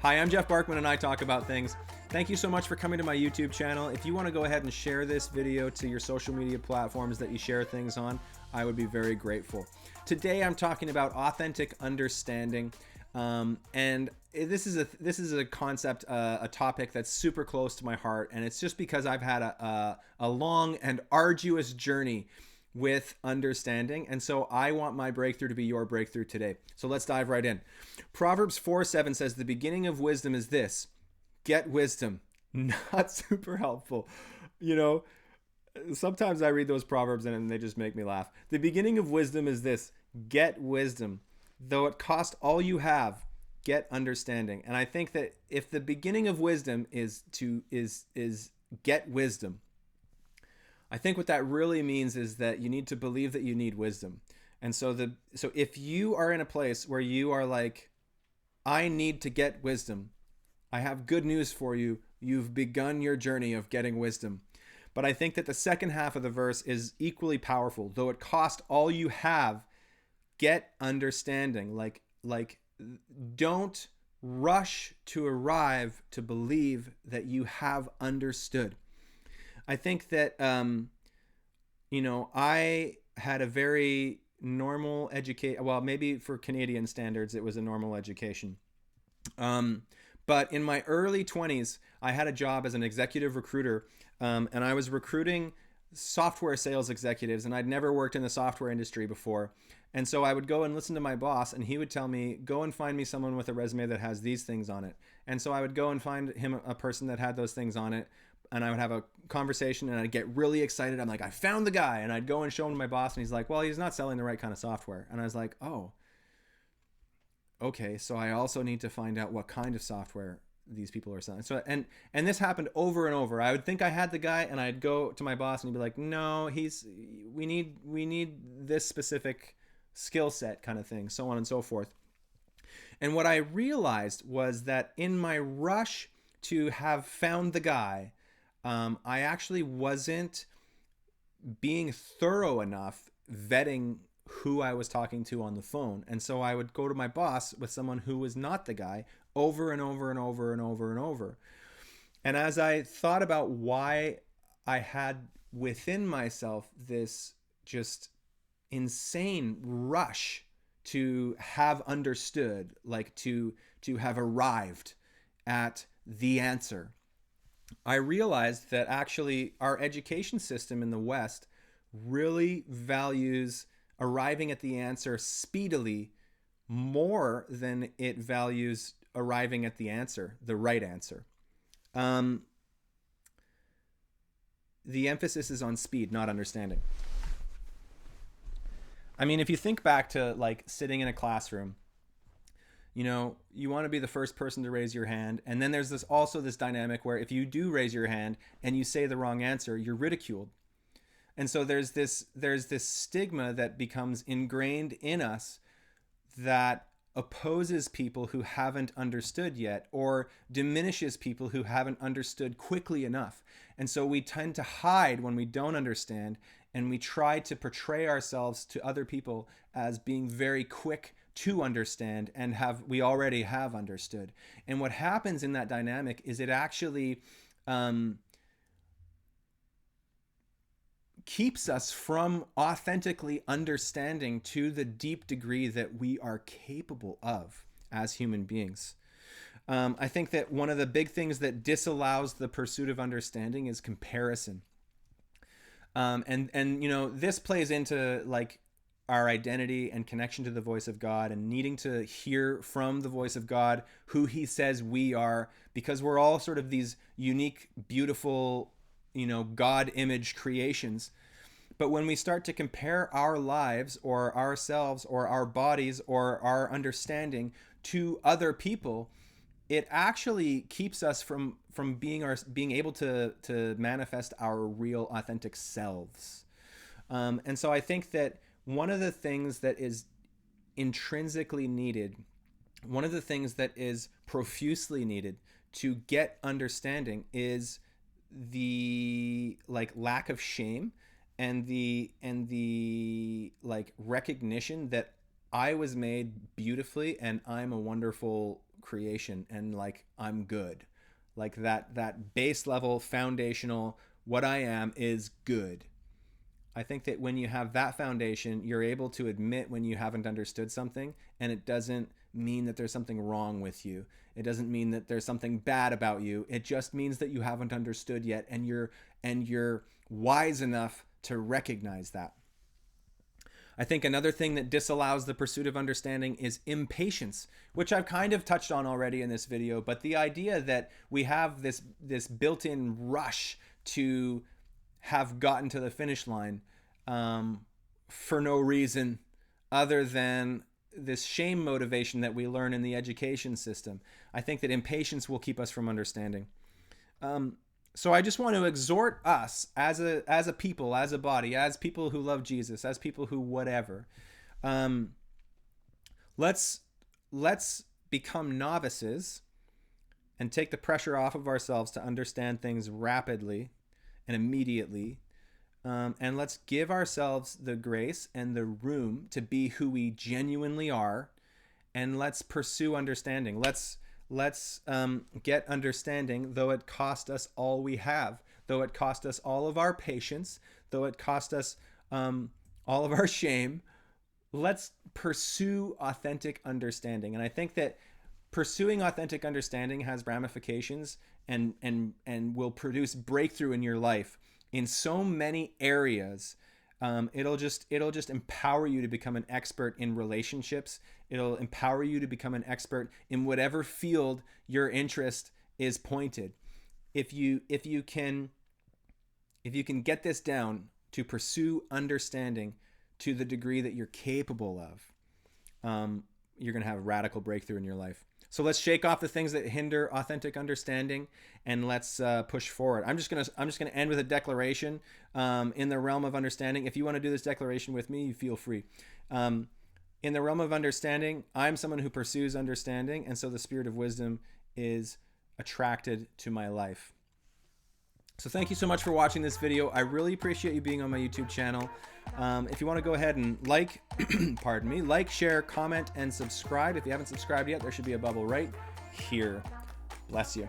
Hi, I'm Jeff Barkman and I talk about things. Thank you so much for coming to my YouTube channel. If you want to go ahead and share this video to your social media platforms that you share things on, I would be very grateful. Today I'm talking about authentic understanding. And this is a concept, a topic that's super close to my heart, and it's just because I've had a long and arduous journey with understanding, and so I want my breakthrough to be your breakthrough today. So let's dive right in. Proverbs 4:7 says, "The beginning of wisdom is this: get wisdom." Not super helpful, you know. Sometimes I read those proverbs and they just make me laugh. The beginning of wisdom is this: get wisdom. Though it cost all you have, get understanding. And I think that if the beginning of wisdom is get wisdom, I think what that really means is that you need to believe that you need wisdom. And so if you are in a place where you are like, I need to get wisdom, I have good news for you. You've begun your journey of getting wisdom. But I think that the second half of the verse is equally powerful. Though it cost all you have, get understanding. Like don't rush to arrive to believe that you have understood. I think that, I had a very normal education. Well, maybe for Canadian standards, it was a normal education. But in my early 20s, I had a job as an executive recruiter, and I was recruiting software sales executives, and I'd never worked in the software industry before. And so I would go and listen to my boss, and he would tell me, go and find me someone with a resume that has these things on it. And so I would go and find him a person that had those things on it, and I would have a conversation, and I'd get really excited. I'm like, I found the guy. And I'd go and show him to my boss, and he's like, well, he's not selling the right kind of software. And I was like, oh, okay, so I also need to find out what kind of software these people are selling. So and this happened over and over. I would think I had the guy, and I'd go to my boss, and he'd be like, no, we need this specific skill set kind of thing, so on and so forth. And what I realized was that in my rush to have found the guy, I actually wasn't being thorough enough vetting who I was talking to on the phone. And so I would go to my boss with someone who was not the guy over and over and over and over and over. And as I thought about why I had within myself this just insane rush to have understood, like to have arrived at the answer, I realized that actually our education system in the West really values arriving at the answer speedily more than it values arriving at the answer, the right answer. The emphasis is on speed, not understanding. I mean, if you think back to like sitting in a classroom, you want to be the first person to raise your hand. And then there's this dynamic where if you do raise your hand and you say the wrong answer, you're ridiculed. And so there's this stigma that becomes ingrained in us that opposes people who haven't understood yet, or diminishes people who haven't understood quickly enough. And so we tend to hide when we don't understand, and we try to portray ourselves to other people as being very quick to understand and we already have understood. And what happens in that dynamic is it actually keeps us from authentically understanding to the deep degree that we are capable of as human beings. I think that one of the big things that disallows the pursuit of understanding is comparison. And this plays into like our identity and connection to the voice of God, and needing to hear from the voice of God who he says we are, because we're all sort of these unique, beautiful, God image creations. But when we start to compare our lives or ourselves or our bodies or our understanding to other people, it actually keeps us from being able to manifest our real authentic selves. And so I think that one of the things that is intrinsically needed, one of the things that is profusely needed to get understanding is the like lack of shame and the like recognition that I was made beautifully and I'm a wonderful creation and like I'm good. Like that base level foundational what I am is good. I think that when you have that foundation, you're able to admit when you haven't understood something, and it doesn't mean that there's something wrong with you. It doesn't mean that there's something bad about you. It just means that you haven't understood yet, and you're wise enough to recognize that. I think another thing that disallows the pursuit of understanding is impatience, which I've kind of touched on already in this video, but the idea that we have this built-in rush to have gotten to the finish line for no reason other than this shame motivation that we learn in the education system. I think that impatience will keep us from understanding. So I just want to exhort us as a people, as a body, as people who love Jesus, as people who whatever. Let's become novices and take the pressure off of ourselves to understand things rapidly and immediately. And let's give ourselves the grace and the room to be who we genuinely are. And let's pursue understanding. Let's get understanding, though it cost us all we have, though it cost us all of our patience, though it cost us all of our shame. Let's pursue authentic understanding. And I think that pursuing authentic understanding has ramifications and will produce breakthrough in your life in so many areas. It'll just empower you to become an expert in relationships. It'll empower you to become an expert in whatever field your interest is pointed. If you can get this down to pursue understanding to the degree that you're capable of, you're going to have a radical breakthrough in your life. So let's shake off the things that hinder authentic understanding, and let's push forward. I'm just gonna end with a declaration in the realm of understanding. If you want to do this declaration with me, you feel free. In the realm of understanding, I'm someone who pursues understanding, and so the spirit of wisdom is attracted to my life. So thank you so much for watching this video. I really appreciate you being on my YouTube channel. If you want to go ahead and like, pardon me, like, share, comment, and subscribe. If you haven't subscribed yet, there should be a bubble right here. Bless you.